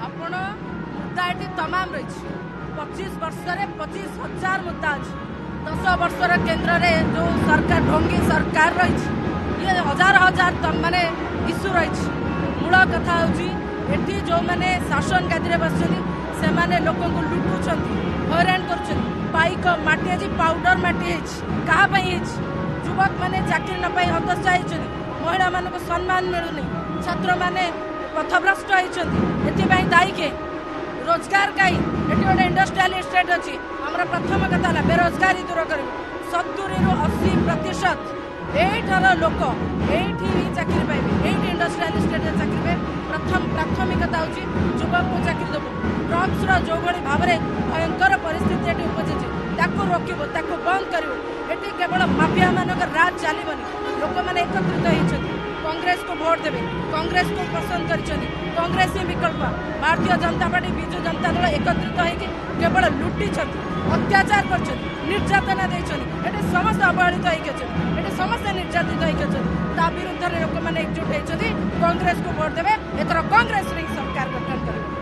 आपण मुद्दा ये तमाम रही 25 वर्ष 25,000 मुद्दा अच्छी 10 वर्षर केन्द्र में जो सरकार ढोंगी सरकार रही ये हजार हजार माने इश्यू रही मूल कथा होती जो मैंने शासन गादी बस से लोक लुटुंट हैरान कर पाइक माटी आज पाउडर माटी क्या युवक मैंने चाकरी न पाई हतोत्साह होती महिला मान सम्मान मिलूनी छात्र मैंने पथभ्रष्ट होती दायी किए रोजगार कहीं ये गोटे इंडस्ट्रियल स्टेट अच्छी आम प्रथम कथा बेरोजगारी दूर कर 70 ରୁ 80% एठार लोक ये चाकरी पाइबे ये इंडस्ट्रियल स्टेट चाकरी पाइबे प्रथम प्राथमिकता हूँ युवक को चाकरी देव ड्रग्स जो भाव में भयंकर परिस्थिति ये उपजी रोकब बंद कर केवल माफिया मान राज चलनी लोक मैंने एकत्रित होती कांग्रेस को वोट देवे कांग्रेस को पसंद कर कांग्रेस ही विकल्प भारतीय जनता पार्टी विजु जनता दल एकत्रित होगी केवल लुटी अत्याचार कर निर्यातना देते समस्त अवहेलित होती समस्त निर्यातित होती विरुद्ध लोक मैंने एकजुट होती कांग्रेस को वोट देवे एथर कांग्रेस सरकार गठन करेंगे।